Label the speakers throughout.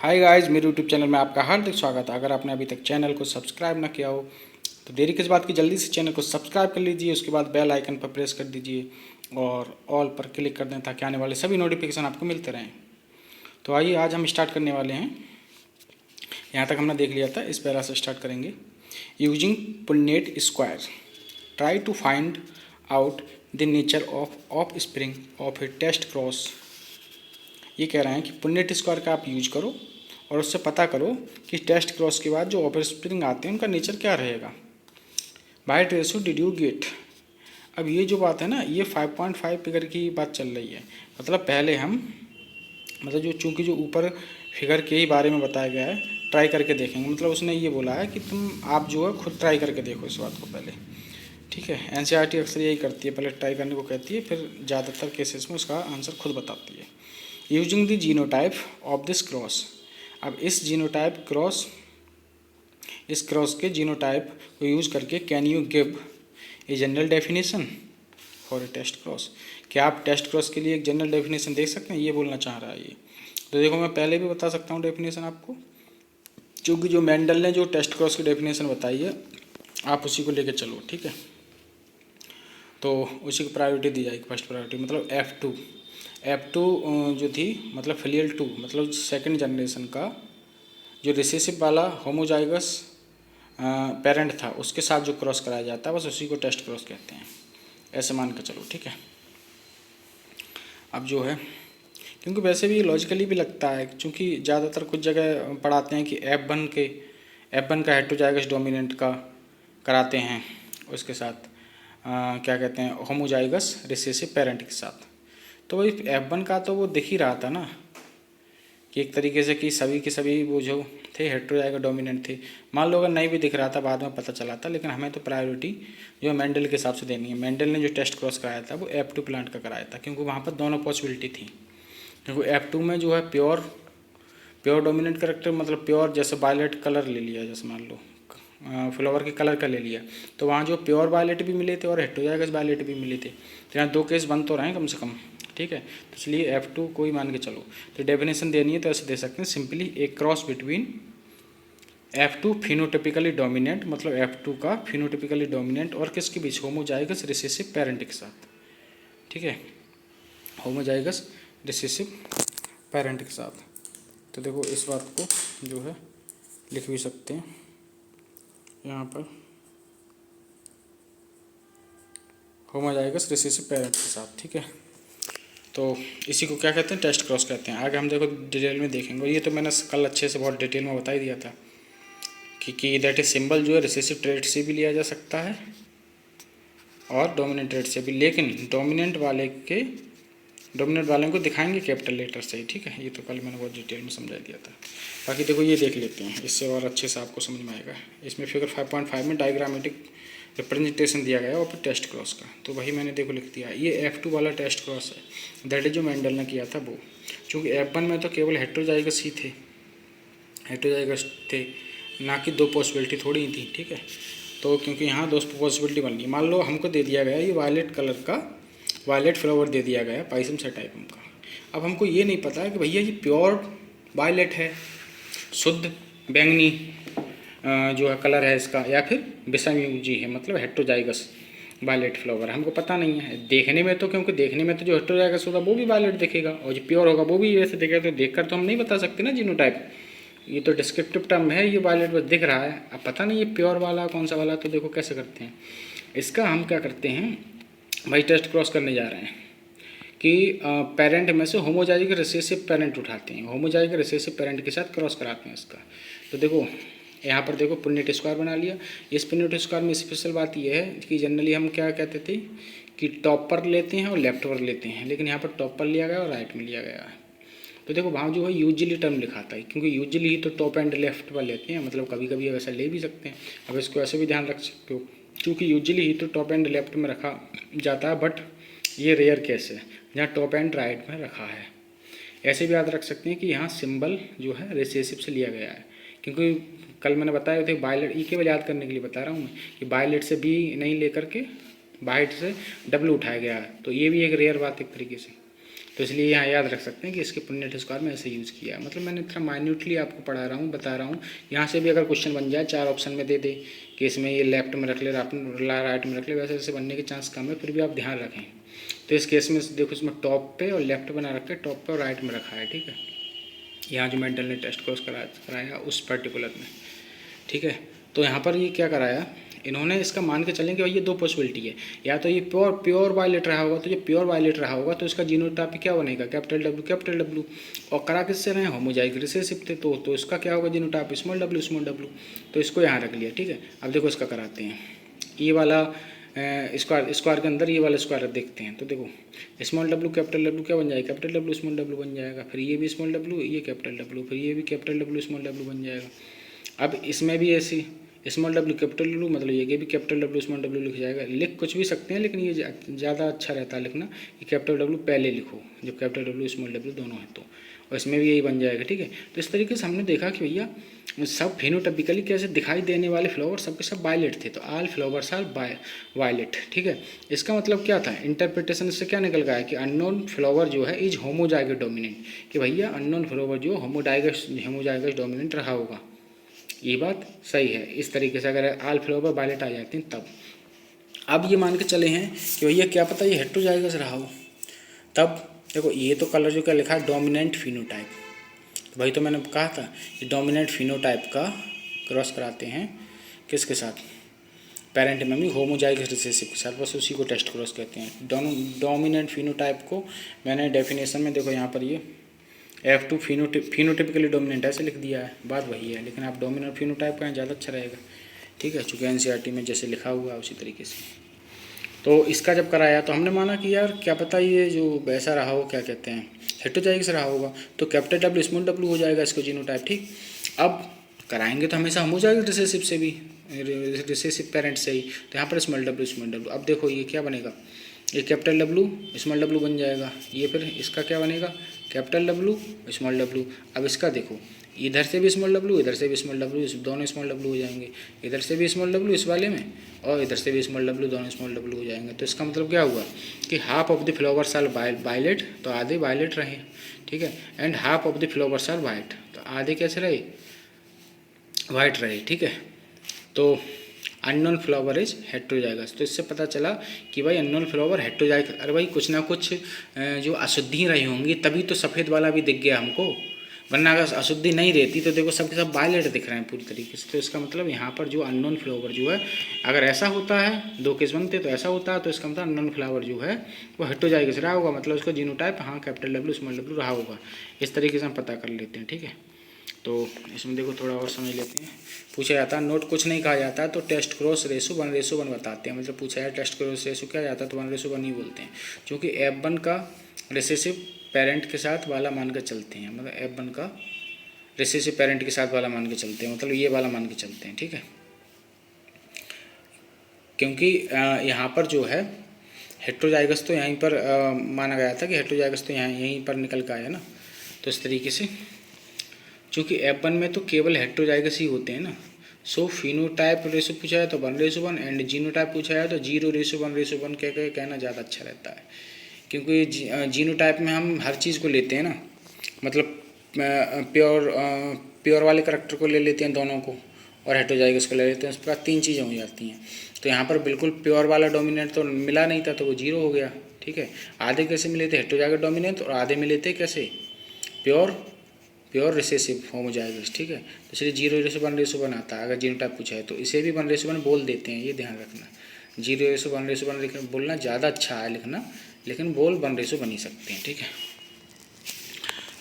Speaker 1: Hi guys, मेरे YouTube channel में आपका हार्दिक स्वागत है। अगर आपने अभी तक चैनल को सब्सक्राइब ना किया हो तो देरी किस बात की, जल्दी से चैनल को सब्सक्राइब कर लीजिए। उसके बाद बेल आइकन पर प्रेस कर दीजिए और ऑल पर क्लिक कर दें ताकि आने वाले सभी नोटिफिकेशन आपको मिलते रहें। तो आइए आज हम स्टार्ट करने वाले हैं। यहाँ तक हमने देख लिया था, इस पैरा से स्टार्ट करेंगे। Using Punnett square, try to find out the nature of spring of a test cross. ये कह रहे हैं कि पुन्नेट स्क्वायर का आप यूज करो और उससे पता करो कि टेस्ट क्रॉस के बाद जो ऑफ स्प्रिंग आते हैं उनका नेचर क्या रहेगा। Bye ratio did you get. अब ये जो बात है ना, ये 5.5 फिगर की बात चल रही है। मतलब पहले हम जो चूँकि जो ऊपर फिगर के ही बारे में बताया गया है, ट्राई करके देखेंगे। मतलब उसने ये बोला है कि आप जो है खुद ट्राई करके देखो इस बात को पहले। ठीक है, एनसीईआरटी अक्सर यही करती है, पहले ट्राई करने को कहती है, फिर ज़्यादातर केसेस में उसका आंसर खुद बताती है। Using the genotype of this cross. अब इस जीनोटाइप क्रॉस, इस क्रॉस के जीनोटाइप को यूज करके can you give a general definition for a test cross. क्या आप टेस्ट क्रॉस के लिए एक जनरल डेफिनेशन देख सकते हैं, ये बोलना चाह रहा है ये। तो देखो, मैं पहले भी बता सकता हूँ डेफिनेशन आपको, क्योंकि जो मेंडल ने जो टेस्ट क्रॉस की डेफिनेशन बताई है आप उसी को लेकर चलो। ठीक है, तो उसी को प्रायोरिटी दी जाएगी, फर्स्ट प्रायोरिटी। मतलब F2 जो थी, मतलब फिलियल 2, मतलब सेकंड जनरेशन का जो रिसेसिव वाला होमोजाइगस पेरेंट था उसके साथ जो क्रॉस कराया जाता है, बस उसी को टेस्ट क्रॉस कहते हैं, ऐसे मान कर चलो। ठीक है, अब जो है, क्योंकि वैसे भी लॉजिकली भी लगता है, क्योंकि ज़्यादातर कुछ जगह पढ़ाते हैं कि F1 का हेटेरोजाइगस डोमिनेंट का कराते हैं उसके साथ क्या कहते हैं, होमोजाइगस रिसेसिव पेरेंट के साथ। तो वही F1 का तो वो दिख ही रहा था ना कि एक तरीके से कि सभी के सभी वो जो थे हेटेरोजाइगस डोमिनेंट थे। मान लो अगर नहीं भी दिख रहा था, बाद में पता चला था, लेकिन हमें तो प्रायोरिटी जो मेंडल के हिसाब से देनी है। मेंडल ने जो टेस्ट क्रॉस कराया था वो F2 प्लांट का कराया था, क्योंकि वहाँ पर दोनों पॉसिबिलिटी थी। क्योंकि F2 में जो है प्योर डोमिनेंट करेक्टर, मतलब प्योर, जैसे वायलेट कलर ले लिया, जैसे मान लो फ्लावर के कलर का ले लिया, तो वहाँ जो प्योर वायलेट भी मिले थे और हेटेरोजाइगस वायलेट भी मिले थे। तो यहाँ दो केस बन तो रहे हैं कम से कम। ठीक है, तो इसलिए F2 को ही मान के चलो। तो डेफिनेशन देनी है तो ऐसे दे सकते हैं simply, a cross between F2 phenotypically dominant, मतलब F2 का फिनोटिपिकली डोमिनेंट और किसके बीच, होमोजाइगस रिसेसिव पेरेंट के साथ। ठीक है, होमोजाइगस रिसेसिव पेरेंट के साथ। तो देखो, इस बात को जो है लिख भी सकते हैं यहाँ पर, होमोजाइगस रिसेसिव पेरेंट के साथ। ठीक है, तो इसी को क्या कहते हैं, टेस्ट क्रॉस कहते हैं। आगे हम देखो डिटेल में देखेंगे। ये तो मैंने कल अच्छे से बहुत डिटेल में बता ही दिया था कि दैट इज सिंबल जो है रिसेसिव ट्रेट से भी लिया जा सकता है और डोमिनेंट ट्रेट से भी, लेकिन डोमिनेंट वाले को दिखाएंगे कैपिटल लेटर से ही। ठीक है, ये तो कल मैंने बहुत डिटेल में समझा दिया था। बाकी देखो, ये देख लेते हैं, इससे और अच्छे से आपको समझ में आएगा। इसमें फिगर 5.5 में डायग्रामेटिक रिप्रेजेंटेशन दिया गया है और फिर टेस्ट क्रॉस का, तो वही मैंने देखो लिख दिया। ये F2 वाला टेस्ट क्रॉस है, दैट इज जो मेंडल ने किया था वो। चूँकि F1 में तो केवल हेटेरोजाइगस ही थे, हेटेरोजाइगस थे, ना कि दो पॉसिबिलिटी थोड़ी ही थी। ठीक है, तो क्योंकि यहाँ दो पॉसिबिलिटी बन गई। मान लो हमको दे दिया गया ये वायलेट कलर का वायलेट फ्लावर दे दिया गया पाइसम सेटाइपम का। अब हमको ये नहीं पता है कि भैया ये प्योर वायलेट है, शुद्ध बैंगनी जो है कलर है इसका, या फिर विषमयुजी है, मतलब हेटेरोजाइगस वायलेट फ्लावर। हमको पता नहीं है। देखने में तो, क्योंकि देखने में तो जो हेटेरोजाइगस होगा वो भी वायलेट दिखेगा और जो प्योर होगा वो भी वैसे दिखेगा। तो देखकर तो हम नहीं बता सकते ना जीनोटाइप, ये तो डिस्क्रिप्टिव टर्म है। ये वायलेट बस दिख रहा है, अब पता नहीं ये प्योर वाला कौन सा वाला। तो देखो कैसे करते हैं इसका, हम क्या करते हैं भाई, टेस्ट क्रॉस करने जा रहे हैं कि पेरेंट में से होमोजाइगस रिसेसिव पेरेंट उठाते हैं, होमोजाइगस रिसेसिव पेरेंट के साथ क्रॉस कराते हैं इसका। तो देखो यहाँ पर देखो, पुन्नेट स्क्वायर बना लिया। इस पुन्नेट स्क्वायर में स्पेशल बात यह है कि जनरली हम क्या कहते थे कि टॉप पर लेते हैं और लेफ्ट पर लेते हैं, लेकिन यहाँ पर टॉप पर लिया गया और राइट में लिया गया है। तो देखो वहाँ जो है यूजली टर्म लिखाता है, क्योंकि यूजली ही तो टॉप एंड लेफ्ट पर लेते हैं, मतलब कभी कभी वैसा ले भी सकते हैं। अब इसको ऐसे भी ध्यान रख सकते हो, क्योंकि यूजली ही तो टॉप एंड लेफ्ट में रखा जाता है, बट ये रेयर केस है जहाँ टॉप एंड राइट में रखा है। ऐसे भी याद रख सकते हैं कि यहाँ सिंबल जो है रिसेसिव से लिया गया है, क्योंकि कल मैंने बताया थे बायलेट, ई केवल याद करने के लिए बता रहा हूँ मैं कि बायलेट से बी नहीं लेकर के बाइट से डब्ल्यू उठाया गया है। तो ये भी एक रेयर बात एक तरीके से, तो इसलिए यहाँ याद रख सकते हैं कि इसके पुनेट स्क्वायर में ऐसे यूज़ किया है। मतलब मैंने इतना माइन्यूटली आपको पढ़ा रहा हूँ, बता रहा हूँ। यहाँ से भी अगर क्वेश्चन बन जाए, 4 ऑप्शन में दे दे कि इसमें ये लेफ्ट में रख ले, राइट में रख ले, वैसे वैसे बनने के चांस कम है, फिर भी आप ध्यान रखें। तो इस केस में देखो, इसमें टॉप पे और लेफ्ट बना रखा है, टॉप पे और राइट में रखा है, ठीक है। यहाँ जो मेंडल ने टेस्ट क्रॉस कराया उस पर्टिकुलर में, ठीक है। तो यहाँ पर ये क्या कराया इन्होंने, इसका मान के चलें कि भाई ये 2 पॉसिबिलिटी है, या तो ये प्योर वायलेट रहा होगा, तो जो प्योर वायलेट रहा होगा तो इसका जीनोटाइप क्या बनेगा, कैपिटल डब्ल्यू। और करा किससे रहे, होमोजाइगस रिसेसिव थे, तो इसका क्या होगा जीनोटाइप स्मॉल डब्ल्यू। तो इसको यहाँ रख लिया, ठीक है। अब देखो इसका कराते हैं, ये वाला स्क्वायर के अंदर ये वाला स्क्वायर देखते हैं। तो देखो स्मॉल डब्ल्यू कैपिटल डब्ल्यू क्या बन जाएगा, कैपिटल डब्ल्यू स्मॉल डब्ल्यू बन जाएगा। फिर ये भी स्मॉल डब्ल्यू, ये कैपिटल डब्ल्यू, फिर ये भी कैपिटल डब्ल्यू स्मॉल डब्ल्यू बन जाएगा। अब इसमें भी ऐसे स्मॉल डब्ल्यू कैपिटल डब्ल्यू, मतलब ये भी कैपिटल डब्ल्यू स्मॉल डब्ल्यू लिख जाएगा। लिख कुछ भी सकते हैं, लेकिन ये ज़्यादा अच्छा रहता है लिखना कि कैपिटल डब्ल्यू पहले लिखो जब कैपिटल डब्ल्यू स्मॉल डब्ल्यू दोनों है तो। और इसमें भी यही बन जाएगा, ठीक है। तो इस तरीके से हमने देखा कि भैया सब फेनोटाइपिकली कैसे दिखाई देने वाले फ्लावर सबके सब वायलेट थे, तो ऑल फ्लावर्स आर वायलेट, ठीक है। इसका मतलब क्या था, इंटरप्रिटेशन से क्या निकल गया है कि अननोन फ्लावर जो है इज होमोजाइगस डोमिनेंट, कि भैया अननोन फ्लावर जो होमोजाइगस डोमिनेंट रहा होगा। ये बात सही है। इस तरीके से अगर ऑल फ्लावर वायलेट आ जाते हैं तब। अब ये मान के चले हैं कि भैया क्या पता ये हेटेरोजाइगस रहा हो, तब देखो ये तो कलर जो क्या लिखा है, डोमिनेंट फिनोटाइप। तो भाई तो मैंने कहा था कि डोमिनेंट फिनोटाइप का क्रॉस कराते हैं किसके साथ, पेरेंट मम्मी होमोजाइगस रिसेसिव के साथ, बस उसी को टेस्ट क्रॉस कहते हैं। डोमिनेंट फिनोटाइप को मैंने डेफिनेशन में देखो यहाँ पर ये F2 फिनोटिपिकली डोमिनेंट ऐसे लिख दिया है, बात वही है, लेकिन आप डोमिनेंट फिनोटाइप का ज़्यादा अच्छा रहेगा, ठीक है, चूँकि NCERT में जैसे लिखा हुआ है उसी तरीके से। तो इसका जब कराया तो हमने माना कि यार क्या पता ये जो वैसा रहा हो, क्या कहते हैं हेटेरोजाइगस रहा होगा, तो कैपिटल डब्ल्यू स्मॉल डब्ल्यू हो जाएगा इसको जीनोटाइप, ठीक। अब कराएंगे तो हमेशा होमोजाइगस रिसेसिव से भी, रिसेसिव पेरेंट से ही, तो यहाँ पर स्मॉल डब्ल्यू। अब देखो ये क्या बनेगा, ये कैपिटल डब्ल्यू स्मॉल डब्ल्यू बन जाएगा, ये फिर इसका क्या बनेगा, कैपिटल डब्ल्यू स्मॉल डब्ल्यू। अब इसका देखो इधर से भी स्मॉल डब्ल्यू, इधर से भी स्मॉल डब्ल्यू, दोनों स्मॉल डब्ल्यू हो जाएंगे, इधर से भी स्मॉल डब्ल्यू इस वाले में, और इधर से भी स्मॉल डब्ल्यू, दोनों स्मॉल डब्ल्यू हो जाएंगे। तो इसका मतलब क्या हुआ कि half of the flowers are violet, तो आधे वायलेट रहे, ठीक है। And half of the flowers are white, तो आधे कैसे रहे, वाइट रहे, ठीक है। तो अननोन फ्लावर इज हेटेरोजाइगस। तो इससे पता चला कि भाई अननोन फ्लावर हेटेरोजाइगस। अरे भाई कुछ ना कुछ जो अशुद्धि रही होंगी, तभी तो सफ़ेद वाला भी दिख गया हमको, वरना अगर अशुद्धि नहीं रहती तो देखो सबके सब वायलेट दिख रहे हैं पूरी तरीके से। तो इसका मतलब यहाँ पर जो अननोन फ्लावर जो है, अगर ऐसा होता है, 2 केस बनते तो ऐसा होता है, तो इसका मतलब अननोन फ्लावर जो है वो हेटेरोजाइगस रहा होगा, मतलब उसका जीनोटाइप हाँ कैपिटल डब्ल्यू स्मॉल डब्ल्यू रहा होगा। इस तरीके से हम पता कर लेते हैं, ठीक है। तो इसमें देखो थोड़ा और समझ लेते हैं। पूछा जाता है नोट कुछ नहीं कहा जाता है, तो टेस्ट क्रॉस रेशो 1:1 बताते हैं। मतलब पूछा है टेस्ट क्रॉस रेशो क्या जाता है, तो 1:1 ही बोलते हैं, क्योंकि F1 का रिसेसिव पेरेंट के साथ वाला मान के चलते हैं, मतलब F1 का रिसेसिव पेरेंट के साथ वाला मान के चलते हैं, मतलब ये वाला मान के चलते हैं, ठीक है। क्योंकि यहाँ पर जो है हेटेरोजाइगस तो यहीं पर माना गया था कि हेटेरोजाइगस तो यहीं पर निकल के आया ना। तो इस तरीके से चूँकि F1 में तो केवल हेटेरोजाइगस ही होते हैं ना, सो फिनोटाइप रेशो पूछा है तो 1:1 एंड जीनोटाइप पूछा है तो 0:1:1 कहना ज़्यादा अच्छा रहता है, क्योंकि जीनोटाइप में हम हर चीज़ को लेते हैं ना, मतलब प्योर वाले करैक्टर को ले लेते हैं दोनों को, और हेटेरोजाइगस को ले लेते हैं, उस प्रकार 3 चीज़ें हो जाती हैं। तो यहाँ पर बिल्कुल प्योर वाला डोमिनेंट तो मिला नहीं था, तो वो 0 हो गया, ठीक है। आधे कैसे मिले थे, हेटेरोजाइगस डोमिनेंट, और आधे मिले थे कैसे, प्योर रिसेसिव होमोजाइगस, ठीक है। तो इसलिए 0:1:1 आता है अगर जीनोटाइप पूछा है, तो इसे भी 1:1 बोल देते हैं, ये ध्यान रखना। 0:1:1 बोलना ज़्यादा अच्छा है लिखना, लेकिन बोल 1:1 ही सकते हैं, ठीक है।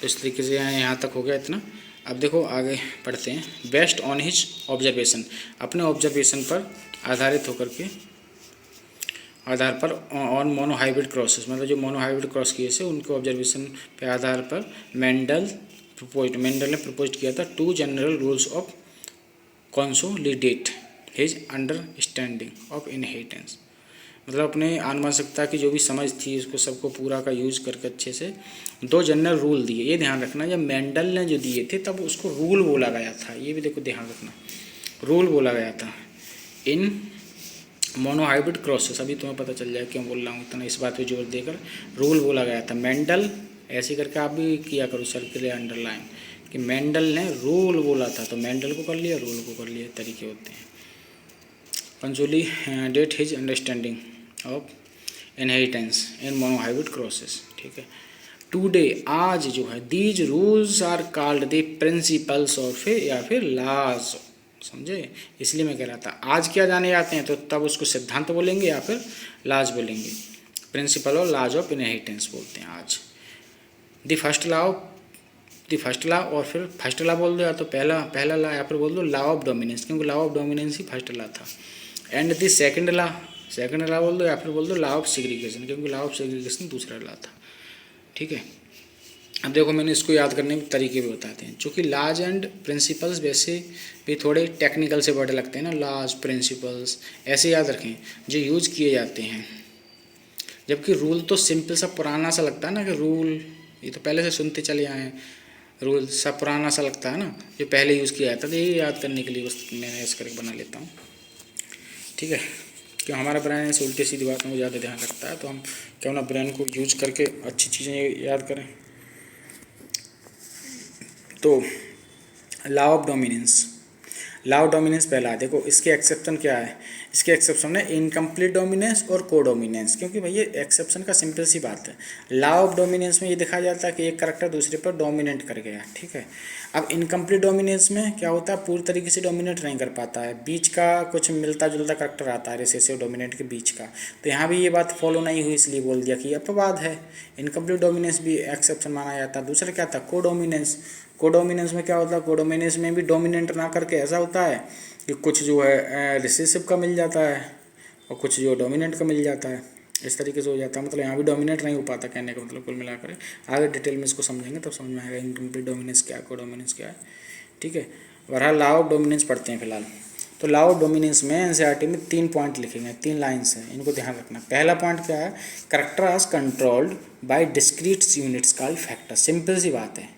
Speaker 1: तो इस तरीके से यहाँ तक हो गया इतना। अब देखो आगे पढ़ते हैं। बेस्ड ऑन हिज ऑब्जर्वेशन, अपने ऑब्जर्वेशन पर आधारित होकर के आधार पर ऑन मोनोहाइब्रिड क्रॉसेस, मतलब जो मोनोहाइब्रिड क्रॉस किए से उनके ऑब्जर्वेशन के आधार पर मेंडल ने प्रपोज किया था 2 general rules of consolidate his understanding of inheritance. मतलब अपने आनुवंशिकता की जो भी समझ थी उसको सबको पूरा का यूज करके अच्छे से 2 जनरल रूल दिए। ये ध्यान रखना जब मेंडल ने जो दिए थे तब उसको रूल बोला गया था, ये भी देखो ध्यान रखना, रूल बोला गया था इन मोनोहाइब्रिड क्रॉसेस, अभी तुम्हें पता चल जाए क्यों बोल रहा हूँ इतना, इस बात पे जोर देकर। रूल बोला गया था मेंडल, ऐसे करके आप भी किया करो सर्किल या अंडरलाइन, कि मेंडल ने रूल बोला था तो मेंडल को कर लिया, रूल को कर लिया, तरीके होते हैं। Punctually that his understanding of inheritance in monohybrid crosses, ठीक है। टुडे, आज जो है, these rules are called the principles of या फिर लॉज, समझे, इसलिए मैं कह रहा था आज क्या जाने जाते हैं तो तब उसको सिद्धांत बोलेंगे या फिर लाज बोलेंगे। प्रिंसिपल और लाज ऑफ इनहेरिटेंस बोलते हैं आज। द फर्स्ट लॉ, और फिर फर्स्ट लॉ बोल दो या तो पहला लॉ, या फिर बोल दो लॉ ऑफ डोमिनेंस, क्योंकि law of dominance he first law था। एंड द सेकंड लॉ बोल दो, या फिर बोल दो लॉ ऑफ सेग्रीगेशन, क्योंकि लॉ ऑफ सेग्रीगेशन दूसरा लॉ था, ठीक है। अब देखो मैंने इसको याद करने के तरीके भी बताते हैं, चूँकि लॉज एंड प्रिंसिपल्स वैसे भी थोड़े टेक्निकल से वर्ड लगते हैं ना, लॉज प्रिंसिपल्स ऐसे याद रखें जो यूज किए जाते हैं। जबकि रूल तो सिंपल सा पुराना सा लगता है ना, कि रूल ये तो पहले से सुनते चले आए हैं, रूल सा पुराना सा लगता है ना, जो पहले यूज़ किया जाता था, यही याद करने के लिए बस मैंने इस करके बना लेता हूँ, ठीक है। क्यों हमारा ब्रेन ऐसे उल्टी सीधी बातों को ज़्यादा ध्यान रखता है, तो हम क्यों ना ब्रेन को यूज करके अच्छी चीज़ें याद करें। तो लॉ ऑफ डोमिनेंस पहला है। देखो इसके एक्सेप्शन क्या है, इसके एक्सेप्शन है इनकम्प्लीट डोमिनेंस और को डोमिनेंस, क्योंकि भैया एक्सेप्शन का सिंपल सी बात है। लॉ ऑफ डोमिनेंस में ये दिखाया जाता है कि एक करैक्टर दूसरे पर डोमिनेट कर गया, ठीक है। अब इनकम्प्लीट डोमिनेंस में क्या होता है, पूरी तरीके से डोमिनेट नहीं कर पाता है, बीच का कुछ मिलता जुलता करैक्टर आता है रिसेसिव डोमिनेंट के बीच का। तो यहाँ भी ये बात फॉलो नहीं हुई, इसलिए बोल दिया कि ये अपवाद है। इनकम्प्लीट डोमिनेंस भी एक्सेप्शन माना जाता है। दूसरा क्या था, को डोमिनेंस में क्या होता है, को डोमिनेंस में भी डोमिनेंट ना करके ऐसा होता है कि कुछ जो है रिसेसिव का मिल जाता है और कुछ जो डोमिनेंट का मिल जाता है, इस तरीके से हो जाता है। मतलब यहाँ भी डोमिनेट नहीं हो पाता, कहने का मतलब कुल मिलाकर। आगे डिटेल में इसको समझेंगे तब समझ में आएगा इनकम्प्लीट डोमिनेंस क्या है, को डोमिनेंस क्या है, ठीक है। बहरहाल लॉ ऑफ डोमिनेंस पढ़ते हैं फिलहाल। तो लॉ ऑफ डोमिनेंस में एनसीईआरटी में 3 पॉइंट लिखेंगे, 3 लाइन्स हैं, इनको ध्यान रखना। पहला पॉइंट क्या है, character are controlled by discrete units called factor. Simple सी बात है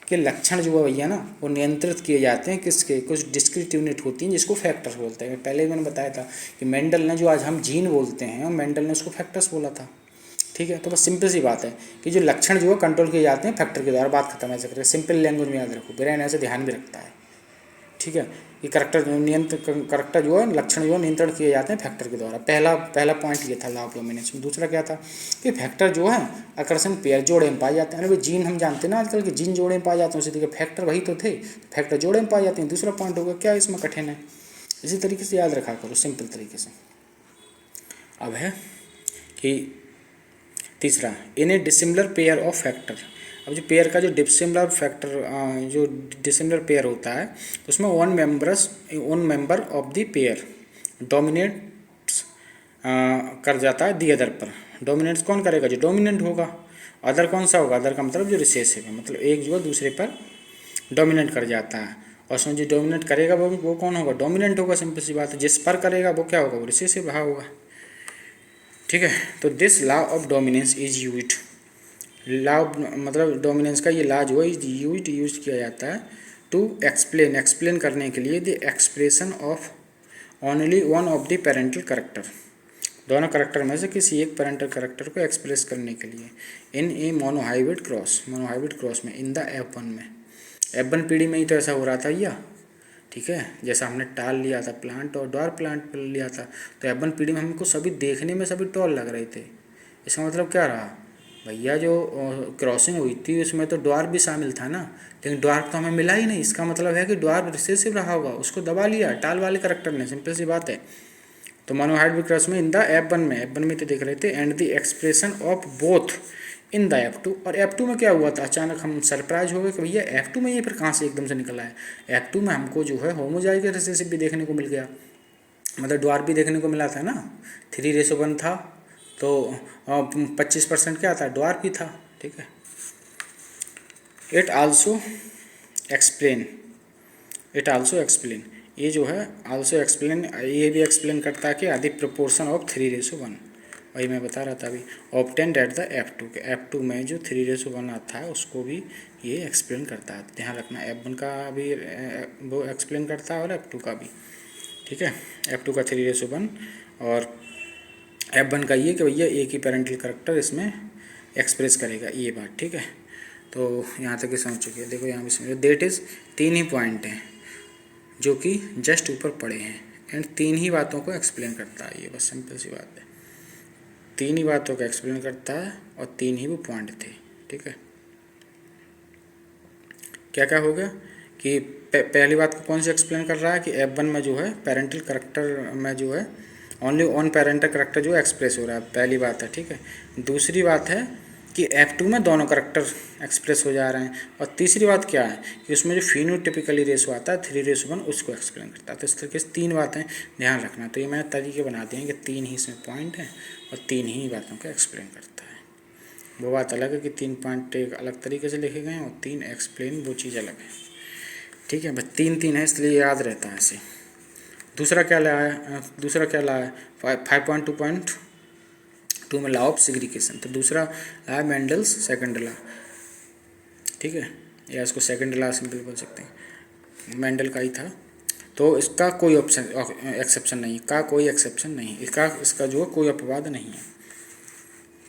Speaker 1: कि लक्षण जो है भैया ना, वो नियंत्रित किए जाते हैं किसके, कुछ डिस्क्रीट यूनिट होती हैं जिसको फैक्टर्स बोलते हैं। पहले मैंने बताया था कि मेंडल ने, जो आज हम जीन बोलते हैं, मेंडल ने उसको फैक्टर्स बोला था, ठीक है। तो बस सिंपल सी बात है कि जो लक्षण जो है कंट्रोल किए जाते हैं फैक्टर के द्वारा, बात खत्म है। ऐसे करके सिंपल लैंग्वेज में याद रखो, ब्रेन ऐसे ध्यान भी रखता है, ठीक है। ये करैक्टर जो है, लक्षण जो है नियंत्रण किए जाते हैं फैक्टर के द्वारा। पहला पॉइंट ये था लॉ ऑफ डोमिनेंस में। दूसरा क्या था कि फैक्टर जो है आकर्षण पेयर जोड़े में पाए जाते हैं। अरे जीन हम जानते हैं ना आजकल के, जीन जोड़े में पाए जाते हैं, उसी तरीके फैक्टर वही तो थे, फैक्टर जोड़े में पाए जाते हैं। दूसरा पॉइंट होगा, क्या इसमें कठिन है, इसी तरीके से याद रखा करो, सिंपल तरीके से। अब है कि तीसरा, इन ए डिसिमिलर पेयर ऑफ फैक्टर। अब जो पेयर का जो डिसिमिलर फैक्टर, जो डिसिमिलर पेयर होता है, उसमें one member of the pair dominates कर जाता है दी अदर पर। डोमिनेट्स कौन करेगा, जो डोमिनेंट होगा। अदर कौन सा होगा, अदर का मतलब जो रिसेसिव है, मतलब एक जो है दूसरे पर डोमिनेट कर जाता है। और उसमें जो डोमिनेट करेगा वो कौन होगा, डोमिनेंट होगा। सिंपल सी बात है, जिस पर करेगा वो क्या होगा, वो रिसेसिव रहा होगा, ठीक है। तो this law of dominance is used, law मतलब डोमिनेंस का ये लॉ जो है यूज किया जाता है टू एक्सप्लेन करने के लिए the expression of only one of the parental character. दोनों करेक्टर में से किसी एक पेरेंटल करेक्टर को एक्सप्रेस करने के लिए इन ए मोनोहाइब्रिड क्रॉस में, इन द F1 में। F1 पीढ़ी में ही तो ऐसा हो रहा था भैया, ठीक है। जैसा हमने टाल लिया था प्लांट और डॉर प्लांट पर लिया था, तो F1 पीढ़ी में हमको सभी देखने में सभी टॉल लग रहे थे। इसका मतलब क्या रहा भैया, जो क्रॉसिंग हुई थी उसमें तो ड्वार्फ भी शामिल था ना, लेकिन ड्वार्फ तो हमें मिला ही नहीं। इसका मतलब है कि ड्वार्फ रिसेसिव रहा होगा, उसको दबा लिया टाल वाले करेक्टर ने, सिंपल सी बात है। तो मोनोहाइब्रिड क्रॉस में इन द F1 में तो देख रहे थे, and the expression of both in the F2। और F2 में क्या हुआ था, अचानक हम सरप्राइज हो गए कि भैया F2 में ये फिर कहाँ से एकदम से निकला है। F2 में हमको जो है होमोजाइगस रिसेसिव भी देखने को मिल गया, मतलब ड्वार्फ भी देखने को मिला था ना। 3:1 था तो 25% क्या था, ड्वार्फ ही था, ठीक है। इट आल्सो एक्सप्लेन, ये जो है आल्सो एक्सप्लेन, ये भी एक्सप्लेन करता है कि आदि प्रोपोर्शन ऑफ 3:1, वही मैं बता रहा था अभी, ऑब्टेन्ड एट द F2 के। F2 में जो 3:1 आता है उसको भी ये एक्सप्लेन करता है। ध्यान रखना, F1 का भी वो एक्सप्लेन करता है और F2 का भी, ठीक है। F2 का 3:1 और F1 का ये कि भैया एक ही पेरेंटल करेक्टर इसमें एक्सप्रेस करेगा, ये बात, ठीक है। तो यहाँ तक ये समझ चुके हैं। देखो यहाँ भी समझो, देट इज़ 3 ही पॉइंट हैं जो कि जस्ट ऊपर पड़े हैं एंड 3 ही बातों को एक्सप्लेन करता है। ये बस सिंपल सी बात है, 3 ही बातों को एक्सप्लेन करता है और 3 ही वो पॉइंट थे, ठीक है। क्या क्या हो गया कि पहली बात को कौन सी एक्सप्लेन कर रहा है कि F1 में जो है पेरेंटल करेक्टर में जो है ओनली ऑन पेरेंटल करेक्टर जो है एक्सप्रेस हो रहा है, पहली बात है, ठीक है। दूसरी बात है कि F2 में दोनों करेक्टर एक्सप्रेस हो जा रहे हैं। और तीसरी बात क्या है कि उसमें जो फिनोटिपिकली रेशो आता है 3:1 उसको एक्सप्लेन करता है। तो इस तरीके से 3 बातें ध्यान रखना। तो ये मैंने तरीके बना दिए हैं कि 3 ही इसमें पॉइंट हैं और 3 ही बातों को एक्सप्लेन करता है। वो बात अलग है कि 3 पॉइंट एक अलग तरीके से लिखे गए हैं और 3 एक्सप्लेन, वो चीज़ अलग है, ठीक है। बस 3 है इसलिए याद रहता है ऐसे। दूसरा क्या लाया, 5.2.2 में लॉ ऑफ सेग्रीगेशन। तो दूसरा लाया मेंडल्स सेकंड लॉ, ठीक है, या इसको सेकंड लॉ सिंपल बोल सकते हैं, मेंडल का ही था। तो इसका कोई एक्सेप्शन नहीं, कोई एक्सेप्शन नहीं, इसका जो कोई अपवाद नहीं है।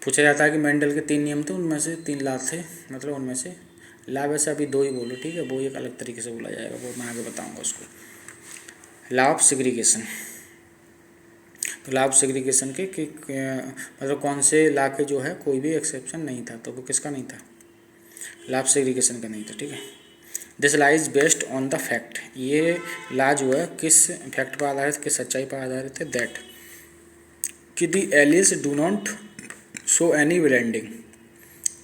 Speaker 1: पूछा जाता है कि मेंडल के 3 नियम थे, उनमें से 3 लॉ थे, मतलब उनमें से लॉ वैसे अभी 2 ही बोलो, ठीक है, वो एक अलग तरीके से बोला जाएगा, वो मैं आगे बताऊंगा उसको। लॉ ऑफ सेग्रीगेशन, तो लॉ ऑफ सेग्रीगेशन के मतलब कौन से लॉ के जो है कोई भी एक्सेप्शन नहीं था, तो वो किसका नहीं था, लॉ ऑफ सेग्रीगेशन का नहीं था, ठीक है। This law is based on the fact, ये लॉ जो है किस फैक्ट पर आधारित, किस सच्चाई पर आधारित है, दैट कि the alleles do not show any blending,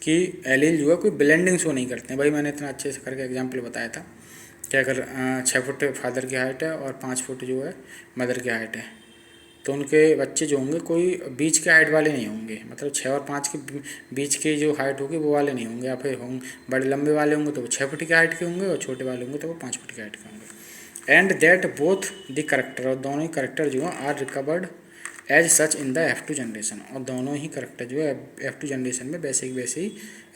Speaker 1: कि एलील जो है कोई ब्लेंडिंग शो नहीं करते हैं। भाई मैंने इतना अच्छे से करके एग्जाम्पल बताया था कि अगर 6 फुट फादर की हाइट है और 5 फुट जो है मदर की हाइट है, तो उनके बच्चे जो होंगे कोई बीच के हाइट वाले नहीं होंगे, मतलब 6 और 5 के बीच की जो हाइट होगी वो वाले नहीं होंगे, या फिर बड़े लंबे वाले होंगे तो वो 6 फुट की हाइट के होंगे और छोटे वाले होंगे तो वो 5 फुट की हाइट के होंगे। And that both the character, और दोनों ही करेक्टर जो है are recovered as such in the F2 generation, और दोनों ही करेक्टर जो है F2 जनरेशन में वैसे ही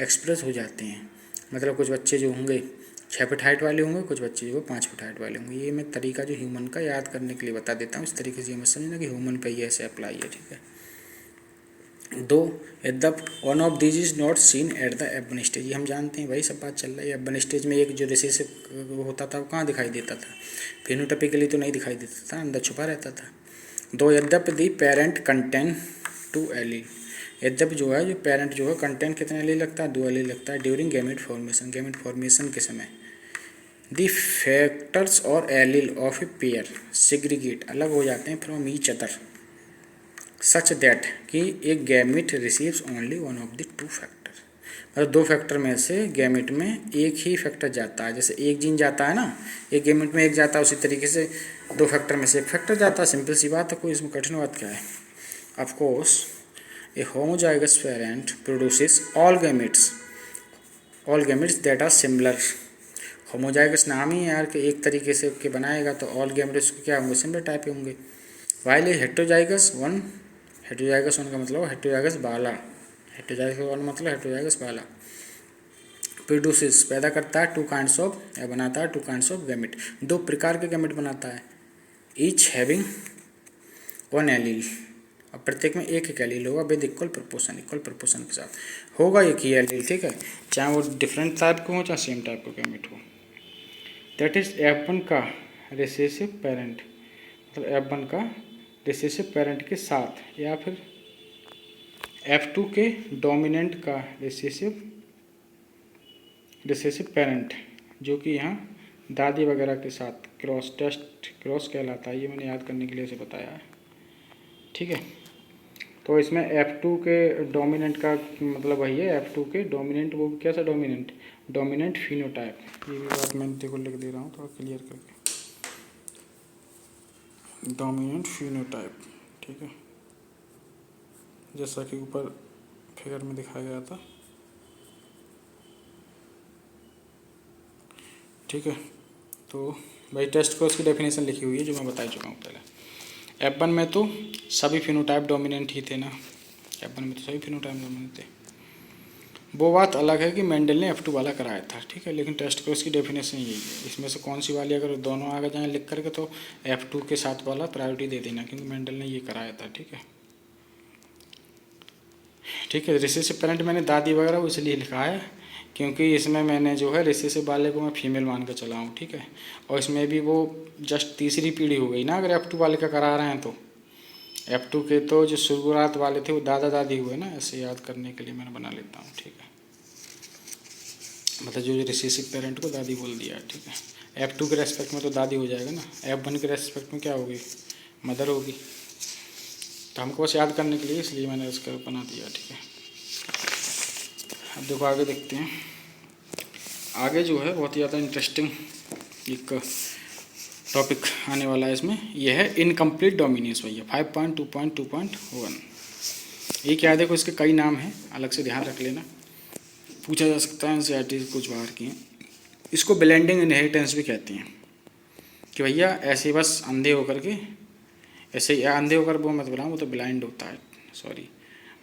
Speaker 1: एक्सप्रेस हो जाते हैं। मतलब कुछ बच्चे जो होंगे 6 फुट हाइट वाले होंगे, कुछ बच्चे जो 5 फुट हाइट वाले होंगे। ये मैं तरीका जो ह्यूमन का याद करने के लिए बता देता हूँ, इस तरीके से ये मत समझना कि ह्यूमन पे ये ऐसे अप्लाई है, ठीक है। दो at the one of this is not seen at the F1 stage, ये हम जानते हैं, वही सब बात चल रही है। F1 स्टेज में एक जो रिसेसिव होता था वो कहाँ दिखाई देता था, फिनोटाइपिकली तो नहीं दिखाई देता था, अंदर छुपा रहता था। दो यद्यप दी पेरेंट कंटेन 2 एलील, यद्यप जो है जो पेरेंट जो है कंटेंट कितने एलील लगता है, 2 एलील लगता है ड्यूरिंग गैमेट फॉर्मेशन के समय। दी फैक्टर्स और allele of a pair segregate, अलग हो जाते हैं from each other, such that कि एक gamete receives only one of the 2 factor, मतलब 2 फैक्टर में से गैमेट में एक ही फैक्टर जाता है। जैसे एक जीन जाता है ना, एक गैमेट में एक जाता है, उसी तरीके से 2 फैक्टर में से एक फैक्टर जाता है। सिंपल सी बात है, कोई इसमें कठिन बात क्या है। Of course a homozygous parent produces all gametes that are similar. Homozygous नाम ही है यार कि एक तरीके से के बनाएगा, तो ऑल गैमेट्स क्या होंगे, सिमिलर टाइप के होंगे। वाइल हेटेरोजाइगस वन का मतलब हेटेरोजाइगस बाला, हेटेरोजाइगस बाला प्रोड्यूसेस पैदा करता है 2 काइंड्स ऑफ, या बनाता है 2 काइंड्स ऑफ गैमेट, 2 प्रकार के गैमेट बनाता है। ईच हैविंग 1 एलील, और प्रत्येक में एक एलील होगा विद इक्वल प्रोपोर्शन के साथ होगा एक ही एलील, ठीक है, चाहे वो डिफरेंट टाइप के हो चाहे सेम टाइप का गैमेट हो। दैट इज F1 का रिसेसिव पेरेंट, मतलब F1 का रिसेसिव पेरेंट के साथ, या फिर F2 के डोमिनेंट का रिसेसिव पेरेंट, जो कि यहाँ दादी वगैरह के साथ क्रॉस कहलाता है। ये मैंने याद करने के लिए इसे बताया है, ठीक है। तो इसमें F2 के डोमिनेंट का मतलब वही है, F2 के डोमिनेंट, वो कैसा डोमिनेंट फिनोटाइप। ये भी बात मैं देखो लिख दे रहा हूँ थोड़ा क्लियर करके, डोमिनेंट फिनोटाइप, ठीक है, जैसा कि ऊपर फिगर में दिखाया गया था, ठीक है। तो भाई टेस्ट क्रॉस की डेफिनेशन लिखी हुई है जो मैं बता चुका हूँ पहले। F1 में तो सभी फिनोटाइप डोमिनेंट ही थे ना, F1 में तो सभी फिनोटाइप डोमिनेंट थे। वो बात अलग है कि मेंडल ने F2 वाला कराया था, ठीक है, लेकिन टेस्ट क्रॉस की डेफिनेशन यही है। इसमें से कौन सी वाली अगर दोनों आगे जाएँ लिख करके तो F2 के साथ वाला प्रायोरिटी दे देना, क्योंकि मेंडल ने ये कराया था, ठीक है। ठीक है, रिसेसिव पेरेंट मैंने दादी वगैरह वो इसलिए लिखा है क्योंकि इसमें मैंने जो है रिसेसिव वाले को मैं फीमेल मान कर चला हूँ, ठीक है। और इसमें भी वो जस्ट तीसरी पीढ़ी हो गई ना अगर F2 वाले का करा रहे हैं तो। F2 के तो जो शुरुआत वाले थे वो दादा दादी हुए ना, ऐसे याद करने के लिए मैंने बना लेता हूँ, ठीक है। मतलब जो रिसेसिव पेरेंट को दादी बोल दिया, ठीक है। F2 के रेस्पेक्ट में तो दादी हो जाएगा ना, F1 के रेस्पेक्ट में क्या होगी, मदर होगी। तो हमको बस याद करने के लिए इसलिए मैंने इसका बना दिया, ठीक है। अब देखो आगे देखते हैं। आगे जो है बहुत ही ज़्यादा इंटरेस्टिंग एक टॉपिक आने वाला है इसमें, यह है इनकम्प्लीट डोमिनेंस भैया 5.2.2.1। ये क्या है, देखो इसके कई नाम हैं, अलग से ध्यान रख लेना, पूछा जा सकता है, एनसीईआरटी कुछ बाहर की हैं। इसको ब्लेंडिंग इनहेरिटेंस भी कहते हैं कि भैया ऐसे बस अंधे होकर के, ऐसे अंधे होकर वो मत बुलाऊँ, वो तो ब्लाइंड होता है, सॉरी,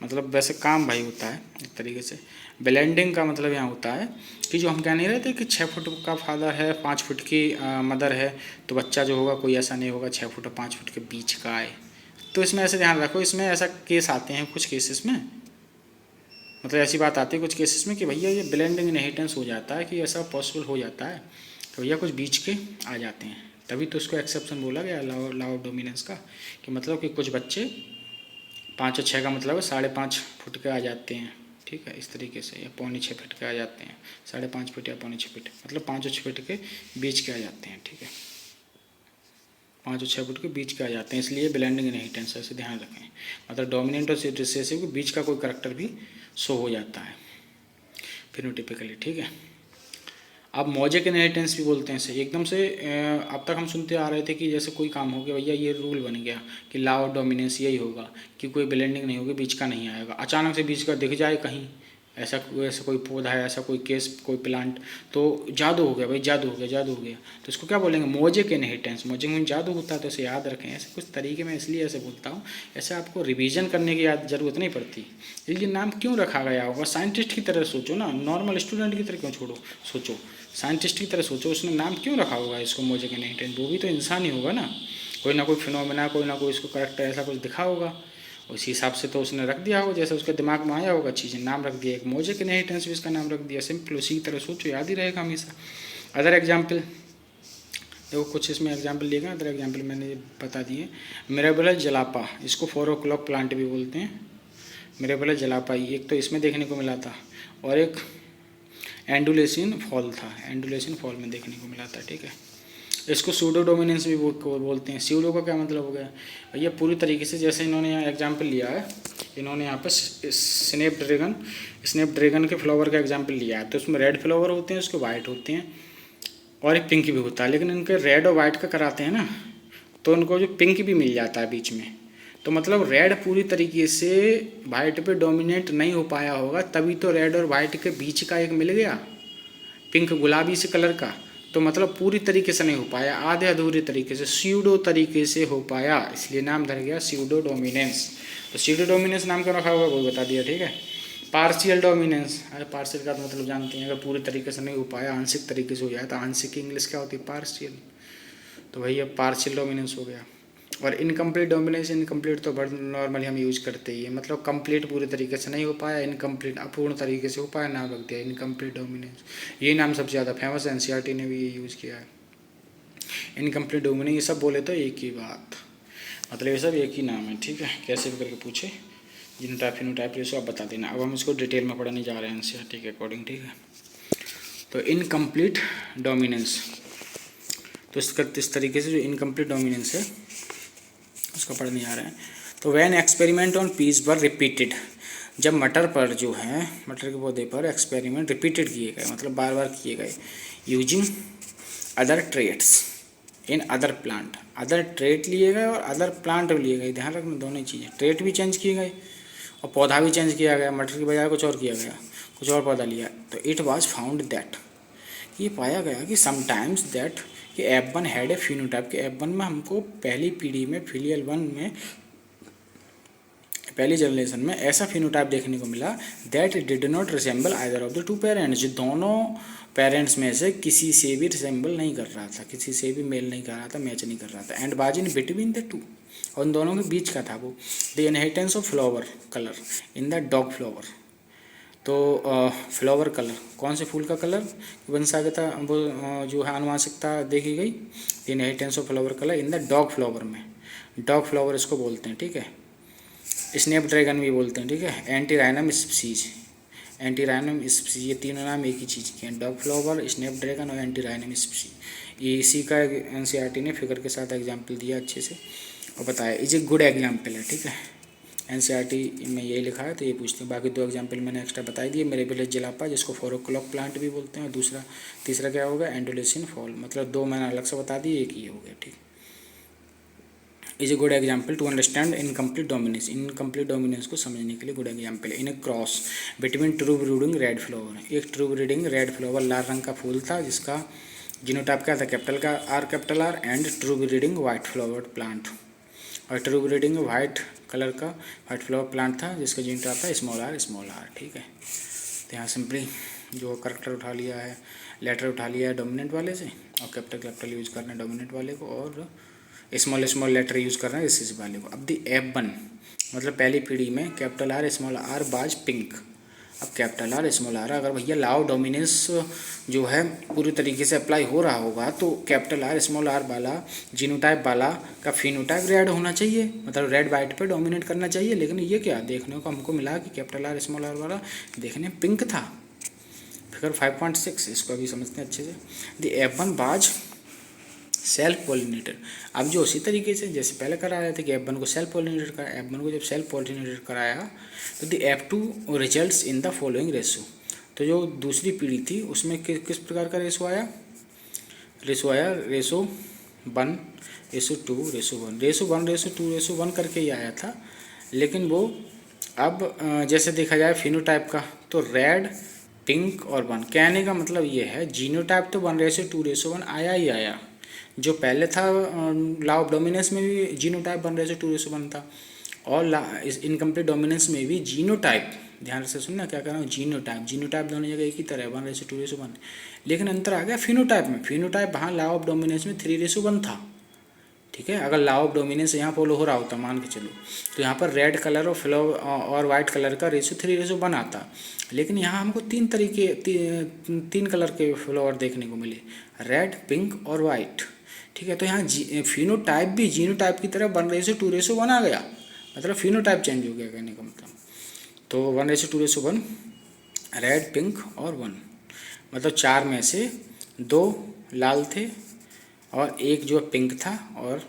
Speaker 1: मतलब वैसे काम भाई होता है एक तरीके से। ब्लेंडिंग का मतलब यहाँ होता है कि जो हम कह नहीं रहते कि 6 फुट का फादर है 5 फुट की मदर है, तो बच्चा जो होगा कोई ऐसा नहीं होगा 6 फुट और 5 फुट के बीच का है। तो इसमें ऐसे ध्यान रखो, इसमें ऐसा केस आते हैं कुछ केसेस में, मतलब ऐसी बात आती है कुछ केसेस में कि भैया ये ब्लेंडिंग इनहेरिटेंस हो जाता है, कि ऐसा पॉसिबल हो जाता है कि भैया कुछ बीच के आ जाते हैं, तभी तो उसको एक्सेप्शन बोला गया लॉ ऑफ डोमिनेंस का, कि मतलब कि कुछ बच्चे 5 और 6 का मतलब है 5.5 फुट के आ जाते हैं, ठीक है, इस तरीके से, या 5.25 फुट के आ जाते हैं, 5.5 फुट या 5.25 फुट, मतलब 5 और 6 फुट के बीच के आ जाते हैं, ठीक है, 5 और 6 फुट के बीच के आ जाते हैं, इसलिए ब्लेंडिंग इनहेरिटेंस है, इसे ध्यान रखें। मतलब डोमिनेंट और रिसेसिव के बीच का कोई करैक्टर भी शो हो जाता है फिनोटिपिकली, ठीक है। अब मौजिक इनहेरिटेंस भी बोलते हैं इसे, एकदम से अब तक हम सुनते आ रहे थे कि जैसे कोई काम हो गया भैया, ये रूल बन गया कि लॉ ऑफ डोमिनेंस यही होगा कि कोई ब्लेंडिंग नहीं होगी, बीच का नहीं आएगा, अचानक से बीच का दिख जाए कहीं, ऐसा कोई पौधा है, ऐसा कोई केस, कोई प्लांट, तो जादू हो गया भाई, जादू हो गया, जादू हो गया, तो इसको क्या बोलेंगे, मौजिक इनहेरिटेंस। मौजिक में जादू होता है, तो इसे याद रखें ऐसे कुछ तरीके में, इसलिए ऐसे बोलता हूँ, ऐसे आपको रिवीजन करने की ज़रूरत नहीं पड़ती। ये नाम क्यों रखा गया होगा, साइंटिस्ट की तरह सोचो ना, नॉर्मल स्टूडेंट की तरह क्यों छोड़ो, सोचो साइंटिस्ट की तरह सोचो, उसने नाम क्यों रखा होगा इसको मौजिक इनहेरिटेंस, वो भी तो इंसान ही होगा ना, कोई ना कोई फिनोमेना, कोई ना कोई इसको करेक्टर ऐसा कुछ दिखा होगा, उसी हिसाब से तो उसने रख दिया होगा, जैसे उसके दिमाग में आया होगा चीज़ें, नाम रख दिया, एक मौजिक इनहेरिटेंस भी इसका नाम रख दिया, सिंपल, उसी की तरह सोचो, याद ही रहेगा हमेशा। अदर एग्जाम्पल देखो, कुछ इसमें एग्जाम्पल लिए गए, अदर एग्जाम्पल मैंने बता दिए। मिराबेला जलापा, इसको 4 o'clock प्लांट भी बोलते हैं, मिराबेला जलापा, एक तो इसमें देखने को मिला था, और एक एंडुलेसियन फॉल था, एंडुलेसियन फॉल में देखने को मिला था, ठीक है। इसको सूडो डोमिनेंस भी बोलते हैं। सूडो का क्या मतलब हो गया भैया, पूरी तरीके से, जैसे इन्होंने यहाँ एग्जाम्पल लिया है, इन्होंने यहाँ पर स्नैपड्रैगन के फ्लावर का एग्जाम्पल लिया है, तो उसमें रेड फ्लावर होते हैं, उसके वाइट होते हैं, और एक पिंक भी होता है, लेकिन इनके रेड और वाइट का कराते हैं ना, तो उनको जो पिंक भी मिल जाता है बीच में, तो मतलब रेड पूरी तरीके से वाइट पे डोमिनेट नहीं हो पाया होगा, तभी तो रेड और वाइट के बीच का एक मिल गया पिंक गुलाबी से कलर का, तो मतलब पूरी तरीके से नहीं हो पाया, आधे अधूरे तरीके से, स्यूडो तरीके से हो पाया, इसलिए नाम धर गया स्यूडो डोमिनेंस। तो स्यूडो डोमिनेंस नाम क्यों रखा होगा वो बता दिया, ठीक है। पार्शियल डोमिनेंस, अरे पार्शियल का तो मतलब जानते हैं, अगर पूरी तरीके से नहीं हो पाया, आंशिक तरीके से हो जाए, तो आंशिक की इंग्लिश क्या होती है, पार्शियल, तो भैया पार्शियल डोमिनेंस हो गया। और इनकम्प्लीट डोमिनेंस, इनकम्प्लीट तो बड़ नॉर्मली हम यूज करते ही है, मतलब कंप्लीट पूरे तरीके से नहीं हो पाया, इनकम्प्लीट अपूर्ण तरीके से हो पाया, नाम रख दिया इनकम्प्लीट डोमिनेंस। ये नाम सबसे ज़्यादा फेमस है, एनसीईआरटी ने भी ये यूज़ किया है, इनकम्प्लीट डोमिनेंस। ये सब बोले तो एक ही बात, मतलब ये सब एक ही नाम है, ठीक है, कैसे भी करके पूछे, जीनोटाइप फिनोटाइप रेशो आप बता देना। अब हम इसको डिटेल में पढ़ने जा रहे हैं एनसीईआरटी के अकॉर्डिंग, ठीक है। तो इनकम्प्लीट डोमिनेंस, तो इस तरीके से जो इनकम्प्लीट डोमिनेंस है उसको पढ़ने जा रहे हैं। तो when experiment on peas were repeated, जब मटर पर जो है, मटर के पौधे पर एक्सपेरिमेंट रिपीटेड किए गए, मतलब बार बार किए गए, using other traits in other plant, other trait लिए गए और अदर प्लांट लिए गए, ध्यान रखना दोनों चीज़ें, ट्रेट भी चेंज किए गए और पौधा भी चेंज किया गया, मटर की बजाय कुछ और किया गया, कुछ और पौधा लिया। तो इट वाज फाउंड दैट, ये पाया गया कि समटाइम्स दैट कि F1 हैड ए फिनोटाइप, के F1 में हमको पहली पीढ़ी में फिलियल 1 में पहली जनरेशन में ऐसा फिनोटाइप देखने को मिला that did not resemble either of the two parents, जो दोनों पेरेंट्स में से किसी से भी रिसेंबल नहीं कर रहा था, किसी से भी मेल नहीं कर रहा था, मैच नहीं कर रहा था। And was in between the two, और उन दोनों के बीच का था वो। The inheritance of flower colour in the dog flower, तो फ्लावर कलर कौन से फूल का कलर वंशागता वो जो है आनुवांशिकता देखी गई। The inheritance of flower colour in the dog flower में, डॉग फ्लावर इसको बोलते हैं, ठीक है। स्नैप ड्रैगन भी बोलते हैं, ठीक है। एंटीराइनम स्पीसीज, एंटीराइनम स्पीसीज, ये तीनों नाम एक ही चीज़ के हैं, डॉग फ्लावर, स्नैप ड्रैगन और एंटीराइनम स्पीसीज। ये इसी का एनसीईआरटी ने फिगर के साथ एग्जाम्पल दिया अच्छे से और बताया, इज ए गुड एग्जाम्पल है, ठीक है। एनसीईआरटी में यही लिखा है तो ये पूछते हैं। बाकी दो एग्जाम्पल मैंने एक्स्ट्रा बताई दिए। मेरे विलेज जलापा, जिसको 4 o'clock प्लांट भी बोलते हैं, और तीसरा क्या होगा, एंडोलेसिन फॉल, मतलब दो मैंने अलग से बता दिए, एक ही हो गया, ठीक। Is a good example to understand incomplete dominance, incomplete dominance को समझने के लिए गुड एग्जाम्पल है। In a cross between true breeding red flower, एक ट्रू ब्रीडिंग रेड फ्लावर लाल रंग का फूल था जिसका जीनोटाइप क्या था, capital R, and true breeding white flower plant, और ट्रू ब्रीडिंग वाइट कलर का वाइट फ्लावर प्लांट था जिसका जीनोटाइप था स्मॉल आर, ठीक है। तो यहाँ सिंपली जो करेक्टर उठा लिया है, लेटर उठा लिया है डोमिनेंट वाले से, और कैपिटल यूज़ करना है डोमिनेंट वाले को, और स्मॉल लेटर यूज़ कर रहे हैं रिसीसिव वाले को। अब दी F1 मतलब पहली पीढ़ी में कैपिटल आर स्मॉल आर बाज पिंक। अब कैपिटल आर स्मॉल आर अगर भैया लाओ डोमिनेंस जो है पूरी तरीके से अप्लाई हो रहा होगा तो कैपिटल आर स्मॉल आर वाला जीनोटाइप वाला का फिनोटाइप रेड होना चाहिए, मतलब रेड वाइट पे डोमिनेट करना चाहिए। लेकिन ये क्या देखने को हमको मिला कि कैपिटल आर स्मॉल आर वाला देखने पिंक था। फिगर 5.6 इसको अभी समझते हैं अच्छे से। दी F1 बाज सेल्फ पॉलिनेटेड। अब जो उसी तरीके से जैसे पहले करा रहे थे कि F1 को सेल्फ पॉलिनेटेड कराया, F1 को जब सेल्फ पॉलिनेटेड कराया तो the F2 results in the following ratio. तो जो दूसरी पीढ़ी थी उसमें किस प्रकार का रेशो आया, रेशो 1, रेशो 2, रेशो 1 करके ही आया था। लेकिन वो अब जैसे देखा जाए फिनोटाइप का तो रेड, पिंक और 1, कहने का मतलब ये है जीनोटाइप तो 1:2:1 आया ही आया। जो पहले था लॉ ऑफ डोमिनेंस में भी जीनोटाइप 1:2:1 था, और इनकम्प्लीट डोमिनेंस में भी जीनोटाइप, ध्यान से सुनना क्या कर रहा हूँ, जीनोटाइप दोनों जगह एक ही तरह है 1:2:1। लेकिन अंतर आ गया फिनोटाइप में, फिनोटाइप वहाँ लॉ ऑफ डोमिनेंस में 3:1 था, ठीक है। अगर लॉ ऑफ डोमिनेंस यहाँ फॉलो हो रहा होता मान के चलो तो यहाँ पर रेड कलर और फ्लावर और वाइट कलर का रेशो 3:1 आता। लेकिन यहाँ हमको तीन कलर के फ्लावर देखने को मिले, रेड, पिंक और वाइट, ठीक है। तो यहाँ फिनोटाइप भी जीनोटाइप की तरह 1:2:1 आ गया, मतलब फिनोटाइप चेंज हो गया कहने का मतलब। तो 1:2:1 रेड, पिंक और 1, मतलब 4 में से 2 लाल थे और एक जो पिंक था, और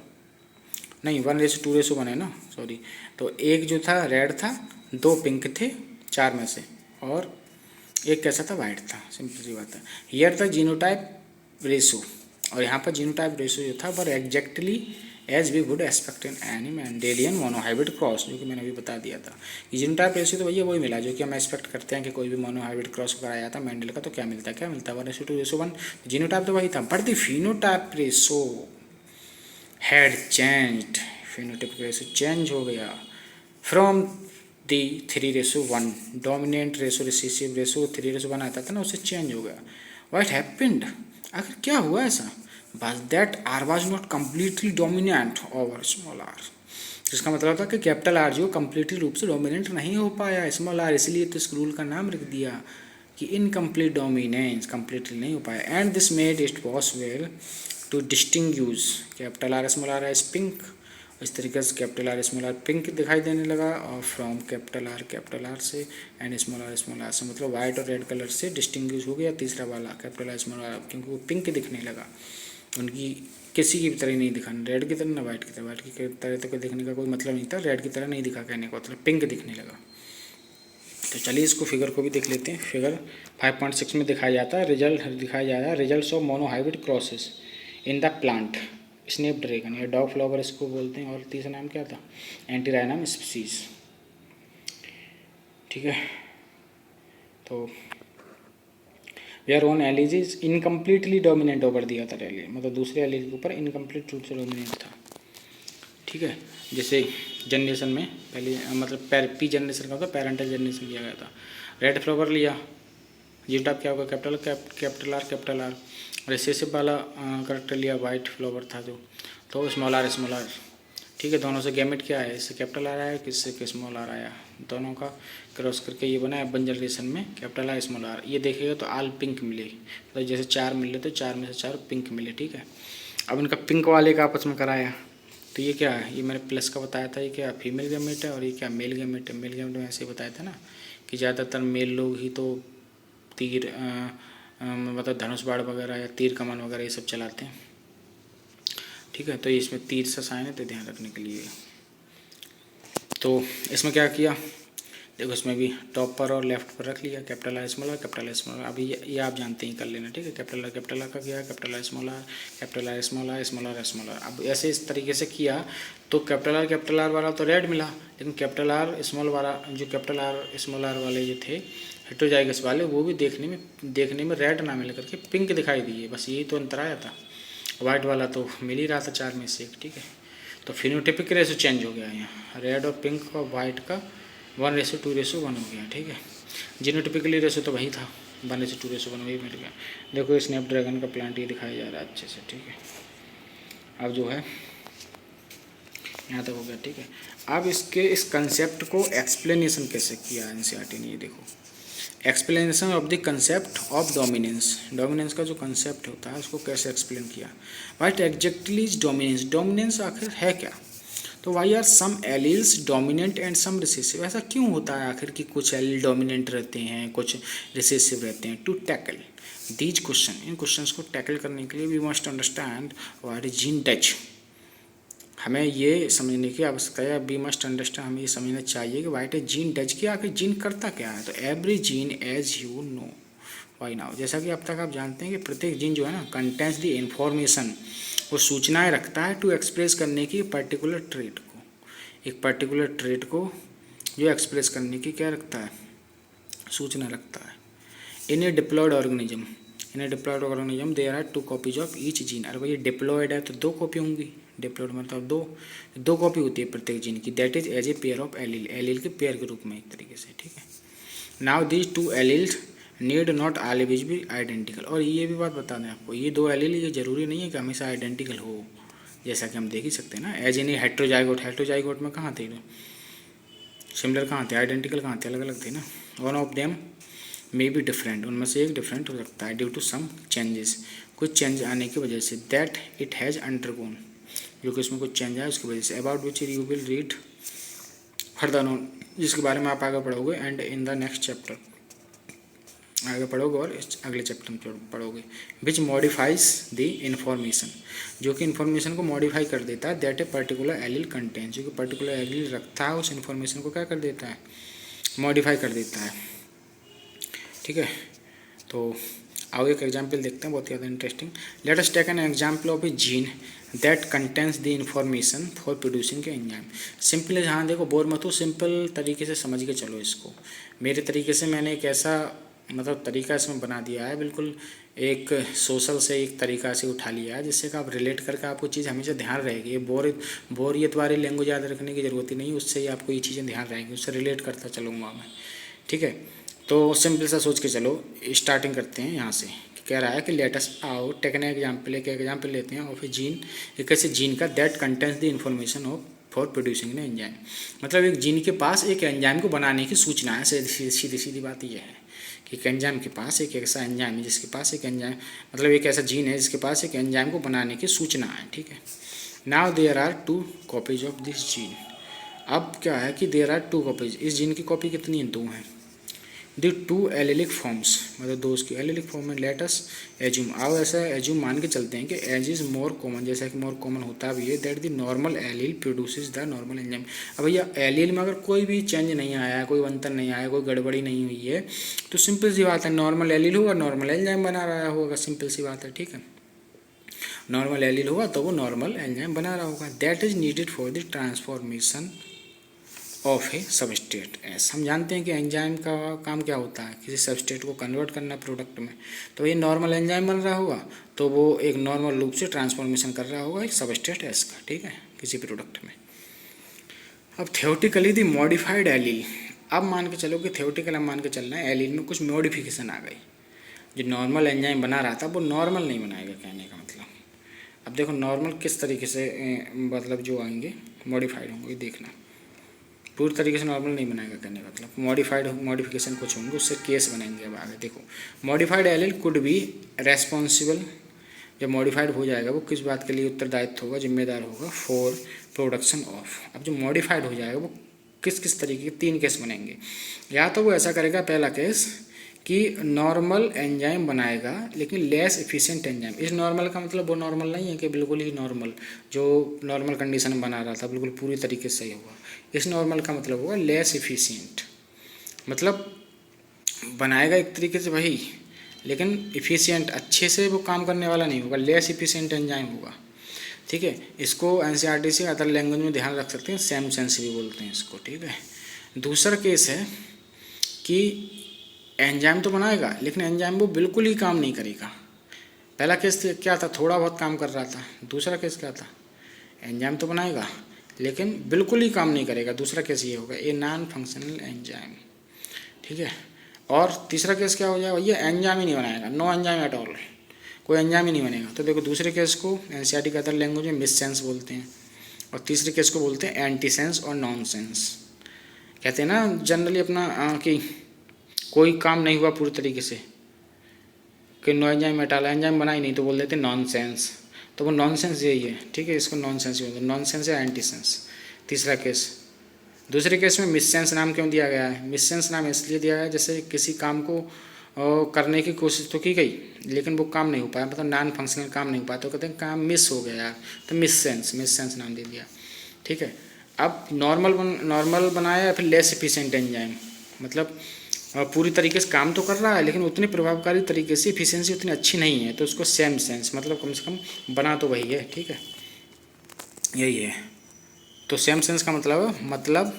Speaker 1: नहीं 1:2:1 है ना, सॉरी। तो एक जो था रेड था, 2 पिंक थे 4 में से, और एक कैसा था, वाइट था। सिंपल सी बात है। हियर था जीनोटाइप रेशो, और यहाँ पर जीनोटाइप रेशो जो था पर exactly as we would expect in any Mendelian monohybrid cross, जो कि मैंने अभी बता दिया था कि जीनोटाइप रेशो तो भैया वही मिला जो कि हम एक्सपेक्ट करते हैं कि कोई भी मोनोहाइब्रिड क्रॉस कराया था मेंडल का तो क्या मिलता है 1:2:1। जीनोटाइप तो वही था, but the phenotype ratio had changed, phenotype ratio change हो गया from the 3:1, dominant ratio recessive ratio 3:1 आता था ना, उससे चेंज हो गया। व्हाट हैपेंड, आखिर क्या हुआ ऐसा, बस that R was not completely dominant over small R. जिसका मतलब था कि कैपिटल आर जो कम्प्लीटली रूप से डोमिनेंट नहीं हो पाया स्मॉल आर, इसलिए तो इस रूल का नाम रख दिया कि इनकम्प्लीट डोमिनेंस, कम्प्लीटली नहीं हो पाया। And this made it possible to distinguish capital R small R as pink. इस तरीके से capital R small R pink दिखाई देने लगा, और फ्रॉम कैपिटल आर से, एंड स्मॉल आर से, मतलब वाइट और रेड कलर से डिस्टिंग्विश हो गया तीसरा वाला कैपिटल आर स्मॉल आर, क्योंकि वो पिंक दिखने लगा। उनकी किसी की तरह नहीं दिखा, रेड की तरह ना वाइट की तरह, वाइट की तरह तो दिखने का कोई मतलब नहीं था, रेड की तरह नहीं दिखा, कहने का मतलब पिंक दिखने लगा। तो चलिए इसको फिगर को भी देख लेते हैं। फिगर 5.6 में दिखाया जाता है results of monohybrid crosses in the plant snap dragon या डॉग फ्लावर इसको बोलते हैं, और तीसरा नाम क्या था, एंटीराइनम स्पीसीज, ठीक है। तो where one alleles incompletely dominant over दिया था रैली, मतलब दूसरे एलिज के ऊपर इनकम्प्लीट रूप से डोमिनेंट था, ठीक है। जैसे जनरेशन में पहले मतलब पी जनरेशन का होता है, पेरेंटल जनरेशन किया गया था। रेड फ्लावर लिया, जीन टाइप क्या होगा, कैपिटल आर। रिसेसिव वाला करेक्टर लिया, वाइट फ्लावर था जो, तो स्मॉल आर। ठीक है, दोनों से गैमेट क्या है, इससे कैपिटल आर आया, किससे स्मॉल आर आया, दोनों का क्रॉस करके ये बना वन जनरेशन में कैपिटल आर स्मॉल आर। ये देखिएगा तो ऑल पिंक मिले, मतलब जैसे 4 मिले तो 4 में से 4 पिंक मिले। ठीक है, अब इनका पिंक वाले का आपस में कराया, तो ये क्या है, ये मैंने प्लस का बताया था, ये क्या फीमेल गैमेट है और ये क्या मेल गैमेट है। मेल गैमेट में ऐसे बताया था ना कि ज़्यादातर मेल लोग ही तो तीर मतलब धनुष बाण वगैरह या तीर कमान वगैरह ये सब चलाते हैं। ठीक है, तो ये इसमें तीर सा साइन है तो ध्यान रखने के लिए। तो इसमें क्या किया, देखो इसमें भी टॉप पर और लेफ्ट पर रख लिया, capital R small R, capital R small R. अभी ये आप जानते ही कर लेना। ठीक है, कैपिटल आर का किया, capital R small R, capital R small R, small R small R. अब ऐसे इस तरीके से किया तो कैपिटल आर वाला तो रेड मिला, लेकिन कैपिटल आर स्मॉल वाला, जो कैपिटल आर स्मॉल आर वाले जो थे हेटेरोजाइगस वाले, वो भी देखने में रेड ना मिल करके पिंक दिखाई दिए। बस यही तो अंतर आया था। वाइट वाला तो मिल ही रहा था 4 में से 1। ठीक है, तो फिनोटिपिक रेशो चेंज हो गया यहाँ, रेड और पिंक और वाइट का 1:2:1 हो गया। ठीक है, जीनोटिपिकली रेशो तो वही था, 1:2:1 वही मिल गया। देखो स्नैपड्रैगन का प्लांट ये दिखाया जा रहा है अच्छे से। ठीक है, अब जो है यहाँ तक हो गया। ठीक है, अब इस कंसेप्ट को एक्सप्लेनेशन कैसे किया एनसीईआरटी ने, ये देखो, explanation of the concept of dominance. Dominance का जो कंसेप्ट होता है उसको कैसे एक्सप्लेन किया। What exactly is dominance, dominance आखिर है क्या। तो why are some alleles dominant and some recessive, ऐसा क्यों होता है आखिर कि कुछ एलील डोमिनेंट रहते हैं, कुछ रिसेसिव रहते हैं। टू टैकल दीज क्वेश्चन, इन क्वेश्चंस को टैकल करने के लिए we must understand what is gene touch. हमें ये समझने की आवश्यकता है, वी मस्ट अंडरस्टैंड, हमें ये समझना चाहिए कि व्हाट इज जीन डज, कि आखिर जीन करता क्या है। तो every gene as you know by now, जैसा कि अब तक आप जानते हैं कि प्रत्येक जीन जो है ना कंटेंट्स द इंफॉर्मेशन, वो सूचनाएं रखता है टू एक्सप्रेस करने की पर्टिकुलर ट्रेट को, एक पर्टिकुलर ट्रेट को जो एक्सप्रेस करने की क्या रखता है, सूचना रखता है। In a diploid organism there are 2 copies of each gene. अरे भाई डिप्लॉयड है तो 2 कॉपी होंगी, डिप्लॉयड मतलब दो कॉपी होती है प्रत्येक जीन की। That is as a pair of allele के पेयर के रूप में एक तरीके से। ठीक है, now these 2 alleles need not always be identical. और ये भी बात बता दें आपको, ये 2 एलील ये जरूरी नहीं है कि हमेशा आइडेंटिकल हो, जैसा कि हम देख ही सकते हैं ना। एज इन हेट्रोजाइगोट में कहाँ थे, सिमिलर कहाँ थे, आइडेंटिकल कहाँ थे, अलग अलग थे ना। One of them may be different, उनमें से एक डिफरेंट हो सकता है ड्यू टू सम चेंजेस, कुछ चेंज आने की वजह से। दैट इट हैज़ अंडरगोन, जो कि इसमें कुछ चेंज आया उसकी वजह से। About which you will read further on, जिसके बारे में आप आगे पढ़ोगे। And in the next chapter, आगे पढ़ोगे और इस अगले चैप्टर में पढ़ोगे। विच मॉडिफाइज द इन्फॉर्मेशन, जो कि इन्फॉर्मेशन को मॉडिफाई कर देता है। That a particular allele content, जो कि पर्टिकुलर एलील रखता है उस इन्फॉर्मेशन को क्या कर देता है, मॉडिफाई कर देता है। ठीक है, तो आओ एक एग्जाम्पल देखते हैं, बहुत ज़्यादा interesting. Let us take an example of a gene that contains the information for producing के एंजाइम। सिंपल है, हाँ देखो बोर मत हो, सिंपल तरीके से समझ के चलो इसको। मेरे तरीके से मैंने एक ऐसा मतलब तरीका इसमें बना दिया है, बिल्कुल एक सोशल से एक तरीका से उठा लिया है, जिससे कि आप रिलेट करके आपको चीज़ हमेशा ध्यान रहेगी। ये बोरियत वाली लैंग्वेज याद रखने की ज़रूरत ही नहीं, उससे ही आपको ये चीज़ें ध्यान रहेंगी, उससे रिलेट करता चलूँगा मैं। ठीक है, तो सिंपल सा सोच के चलो, स्टार्टिंग करते हैं यहाँ से। कह रहा है कि let us out take an example, एक एग्जाम्पल लेते हैं ऑफ ए जीन, एक ऐसे जीन का that contains the information of for producing an enzyme. मतलब एक जीन के पास एक एंजाइम को बनाने की सूचना है। सीधी सीधी बात यह है कि एक एंजाइम के पास एक ऐसा एंजाइम है जिसके पास एक एंजाइम, मतलब एक ऐसा जीन है जिसके पास एक एंजाइम को बनाने की सूचना है। ठीक है, now there are 2 copies of this gene. अब क्या है कि देयर आर 2 कॉपीज, इस जीन की कॉपी कितनी है, 2 हैं। द 2 एलिलिक फॉर्म्स, मतलब 2 उसकी एलिलिक फॉर्म में। लेट अस एज्यूम, आओ ऐसा एज्यूम मान के चलते हैं कि एज इज मोर कॉमन, जैसा कि मोर कॉमन होता भी है, that the normal allele produces the normal enzyme. अब भैया एलील में अगर कोई भी चेंज नहीं आया, कोई अंतर नहीं आया, कोई गड़बड़ी नहीं हुई है, तो सिंपल सी बात है नॉर्मल एलील होगा, नॉर्मल एंजाइम बना रहा होगा, सिंपल सी बात है। ठीक है, नॉर्मल एलील होगा तो वो नॉर्मल एंजाइम बना रहा होगा। That is needed for the transformation of A substrate. हम जानते हैं कि एंजाइम का काम क्या होता है, किसी सबस्ट्रेट को कन्वर्ट करना प्रोडक्ट में। तो ये नॉर्मल एंजाइम बन रहा होगा, तो वो एक नॉर्मल रूप से ट्रांसफॉर्मेशन कर रहा होगा एक सबस्ट्रेट एस का। ठीक है, किसी प्रोडक्ट में। अब थ्योरेटिकली दी मॉडिफाइड एलील, अब मान के चलो कि थ्योरेटिकल हम मान के चल रहे हैं एलील में कुछ मॉडिफिकेशन आ गई, जो नॉर्मल एंजाइम बना रहा था वो नॉर्मल नहीं बनाएगा, कहने का मतलब। अब देखो नॉर्मल किस तरीके से मतलब जो आएंगे मॉडिफाइड होंगे, देखना पूरी तरीके से नॉर्मल नहीं बनाएगा, कहने का मतलब मॉडिफाइड मॉडिफिकेशन कुछ होंगे, उससे केस बनेंगे। अब आगे देखो, modified allele could be responsible, जब मॉडिफाइड हो जाएगा वो किस बात के लिए उत्तरदायित्व होगा, जिम्मेदार होगा, फॉर प्रोडक्शन ऑफ। अब जो मॉडिफाइड हो जाएगा वो किस किस तरीके के 3 केस बनेंगे। या तो वो ऐसा करेगा, पहला केस कि नॉर्मल एंजाइम बनाएगा लेकिन लेस एफिशिएंट एंजाइम। इस नॉर्मल का मतलब वो नॉर्मल नहीं है कि बिल्कुल ही नॉर्मल, जो नॉर्मल कंडीशन में बना रहा था बिल्कुल पूरी तरीके से सही होगा। इस नॉर्मल का मतलब होगा लेस एफिशिएंट, मतलब बनाएगा एक तरीके से वही, लेकिन एफिशिएंट अच्छे से वो काम करने वाला नहीं होगा, लेस एफिशिएंट एंजाइम होगा। ठीक है, इसको एनसीईआरटी से अदर लैंग्वेज में ध्यान रख सकते हैं, सेम सेंस भी बोलते हैं इसको। ठीक है, दूसरा केस है कि एंजाइम तो बनाएगा लेकिन एंजाइम वो बिल्कुल ही काम नहीं करेगा। पहला केस क्या था, थोड़ा बहुत काम कर रहा था। दूसरा केस क्या था, एंजाइम तो बनाएगा लेकिन बिल्कुल ही काम नहीं करेगा। दूसरा केस ये होगा, ए नॉन फंक्शनल एंजाइम। ठीक है, और तीसरा केस क्या हो जाएगा, ये एंजाइम ही नहीं बनाएगा, नो एंजाइम एट ऑल, कोई एंजाइम ही नहीं बनेगा। तो देखो दूसरे केस को एनसीईआरटी के अदर लैंग्वेज में मिस सेंस बोलते हैं, और तीसरे केस को बोलते हैं एंटी सेंस और नॉन सेंस। कहते हैं ना जनरली अपना कि कोई काम नहीं हुआ पूरी तरीके से, कि नो एंजाइम मेटाला, एंजाइम बना ही नहीं, तो बोल देते नॉन सेंस। तो वो नॉन सेंस यही है। ठीक है, इसको नॉन सेंस बोलते हैं, नॉन सेंस या एंटी सेंस। तीसरा केस, दूसरे केस में मिस सेंस नाम क्यों दिया गया है, मिस सेंस नाम इसलिए दिया गया है जैसे किसी काम को करने की कोशिश तो की गई लेकिन वो काम नहीं हो पाया, मतलब नॉन फंक्शनल काम नहीं हो पाया, तो कहते हैं काम मिस हो गया यार, तो मिस सेंस नाम दे दिया। ठीक है, अब नॉर्मल बनाया या फिर लेस एफिशिएंट एंजाइम, मतलब पूरी तरीके से काम तो कर रहा है लेकिन उतनी प्रभावकारी तरीके से एफिशिएंसी उतनी अच्छी नहीं है, तो उसको सेम सेंस, मतलब कम से कम बना तो वही है। ठीक है, यही है। तो सेम सेंस का मतलब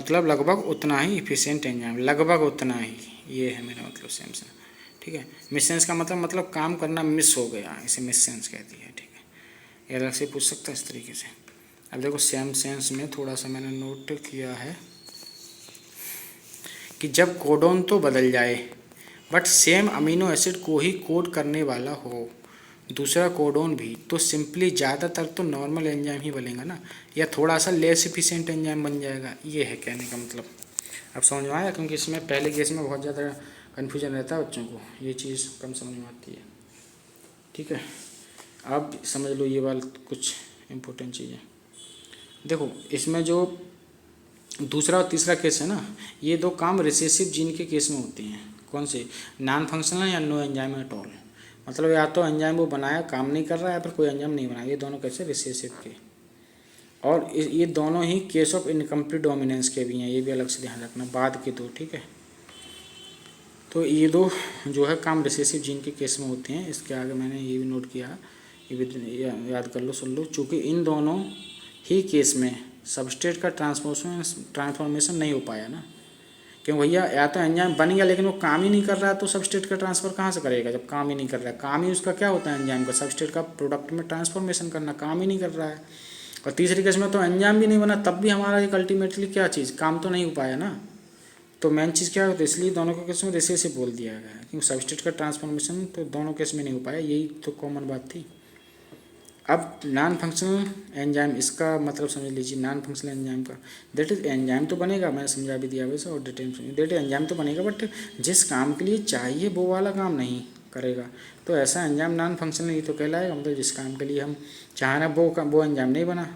Speaker 1: लगभग उतना ही एफिशिएंट एंजाइम, लगभग उतना ही, ये है मेरा मतलब सेम सेंस। ठीक है, मिस सेंस का मतलब काम करना मिस हो गया, इसे मिस सेंस कहती है। ठीक है, ये अलग से पूछ सकता है इस तरीके से। अब देखो सेम सेंस में थोड़ा सा मैंने नोट किया है कि जब कोडोन तो बदल जाए बट सेम अमीनो एसिड को ही कोड करने वाला हो दूसरा कोडोन भी, तो सिंपली ज़्यादातर तो नॉर्मल एंजाइम ही बनेगा ना, या थोड़ा सा लेस एफिशिएंट एंजाइम बन जाएगा। ये है कहने का मतलब। अब समझ में आया, क्योंकि इसमें पहले केस में बहुत ज़्यादा कन्फ्यूजन रहता है बच्चों को, ये चीज़ कम समझ में आती है। ठीक है, अब समझ लो ये वाला कुछ इम्पोर्टेंट चीज़ें। देखो इसमें जो दूसरा और तीसरा केस है ना, ये दो काम रिसेसिव जीन के केस में होती हैं। कौन से, नॉन फंक्शनल या नो एंजाइम एट ऑल, मतलब या तो एंजाइम वो बनाया काम नहीं कर रहा है या फिर कोई एंजाइम नहीं बनाया, ये दोनों कैसे रिसेसिव के। और ये दोनों ही केस ऑफ इनकम्प्लीट डोमिनेंस के भी हैं, ये भी अलग से ध्यान रखना, बाद के दो। ठीक है, तो ये दो जो है काम रिसेसिव जीन के केस में होते हैं। इसके आगे मैंने ये भी नोट किया, ये भी याद कर लो, सुन लो, चूँकि इन दोनों ही केस में सबस्ट्रेट का ट्रांसफॉर्मेशन नहीं हो पाया ना, क्यों भैया, या तो एंजाइम बन गया लेकिन वो काम ही नहीं कर रहा है, तो सबस्ट्रेट का ट्रांसफ़र कहाँ से करेगा जब काम ही नहीं कर रहा है। काम ही उसका क्या होता है एंजाइम का, सबस्ट्रेट का प्रोडक्ट में ट्रांसफॉर्मेशन करना, काम ही नहीं कर रहा है। और तीसरी केस में तो एंजाइम भी नहीं बना, तब भी हमारा एक अल्टीमेटली क्या चीज़, काम तो नहीं हो पाया ना। तो मेन चीज़ क्या होता है, इसलिए दोनों के केस में रिसेसिव बोल दिया गया है, क्योंकि सबस्ट्रेट का ट्रांसफॉर्मेशन तो दोनों केस में नहीं हो पाया, यही तो कॉमन बात थी। अब नॉन फंक्शनल एंजाइम, इसका मतलब समझ लीजिए, नॉन फंक्शनल एंजाइम का दैट इज, एंजाइम तो बनेगा, मैंने समझा भी दिया वैसे, और डिटेल दैट एंजाइम तो बनेगा बट जिस काम के लिए चाहिए वो वाला काम नहीं करेगा, तो ऐसा एंजाइम नॉन फंक्शनल ही तो कहलाएगा। मतलब जिस काम के लिए हम चाह रहे हैं वो एंजाइम नहीं बना,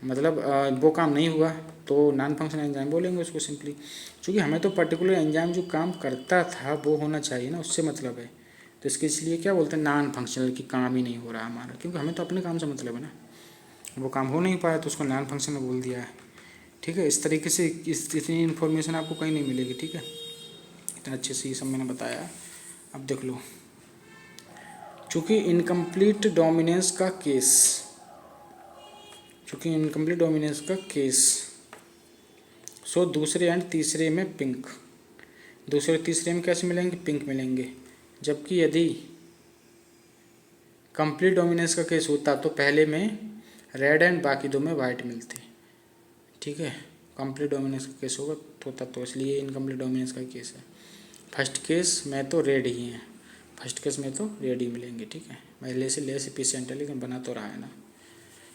Speaker 1: मतलब वो काम नहीं हुआ, तो नॉन फंक्शनल एंजाइम बोलेंगे उसको सिंपली। क्योंकि हमें तो पर्टिकुलर एंजाइम जो काम करता था वो होना चाहिए ना, उससे मतलब है, तो इसके इसलिए क्या बोलते हैं नॉन फंक्शनल, की काम ही नहीं हो रहा हमारा, क्योंकि हमें तो अपने काम से मतलब है ना, वो काम हो नहीं पाया तो उसको नॉन फंक्शनल बोल दिया है। ठीक है, इस तरीके से इतनी इन्फॉर्मेशन आपको कहीं नहीं मिलेगी। ठीक है, इतना अच्छे से ये सब मैंने बताया। अब देख लो, चूँकि इनकम्प्लीट डोमिनेंस का केस, सो दूसरे एंड तीसरे में पिंक, दूसरे तीसरे में कैसे मिलेंगे, पिंक मिलेंगे। जबकि यदि कंप्लीट डोमिनेंस का केस होता तो पहले में रेड एंड बाकी दो में वाइट मिलते, ठीक है। कंप्लीट डोमिनेंस का केस होता तो इसलिए इनकम्प्लीट डोमिनेंस का केस है। फर्स्ट केस में तो रेड ही है, फर्स्ट केस में तो रेड ही मिलेंगे, ठीक है। मैं लेस इफिशिएंट है लेकिन बना तो रहा है ना,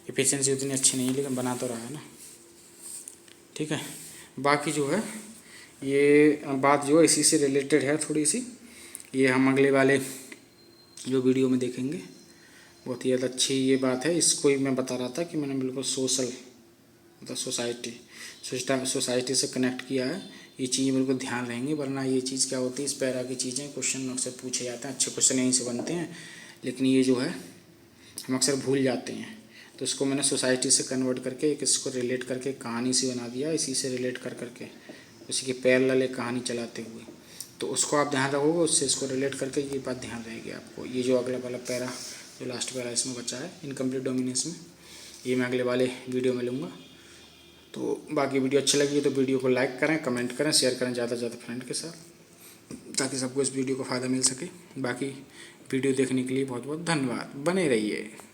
Speaker 1: इफिशिएंसी उतनी अच्छी नहीं है लेकिन बना तो रहा है ना, ठीक है। बाकी जो है ये बात जो है इसी से रिलेटेड है थोड़ी सी, ये हम अगले वाले जो वीडियो में देखेंगे। बहुत ही ज़्यादा अच्छी ये बात है, इसको ही मैं बता रहा था कि मैंने बिल्कुल सोशल मतलब सोसाइटी से कनेक्ट किया है। ये चीज़ बिल्कुल ध्यान रहेंगी, वरना ये चीज़ क्या होती है, इस पैरा की चीज़ें क्वेश्चन अक्सर पूछे जाते हैं, अच्छे क्वेश्चन यहीं से बनते हैं, लेकिन ये जो है हम अक्सर भूल जाते हैं। तो इसको मैंने सोसाइटी से कन्वर्ट करके एक इसको रिलेट करके कहानी सी बना दिया, इसी से रिलेट कर करके उसी के पैरेलल एक कहानी चलाते हुए। तो उसको आप ध्यान रखोगे, उससे इसको रिलेट करके ये बात ध्यान रहेगी आपको। ये जो अगला वाला पैरा जो लास्ट पैरा इसमें बचा है इनकम्प्लीट डोमिनेंस में, ये मैं अगले वाले वीडियो में लूँगा। तो बाकी वीडियो अच्छी लगी तो वीडियो को लाइक करें, कमेंट करें, शेयर करें ज़्यादा से ज़्यादा फ्रेंड के साथ, ताकि सबको इस वीडियो को फ़ायदा मिल सके। बाकी वीडियो देखने के लिए बहुत बहुत धन्यवाद, बने रहिए।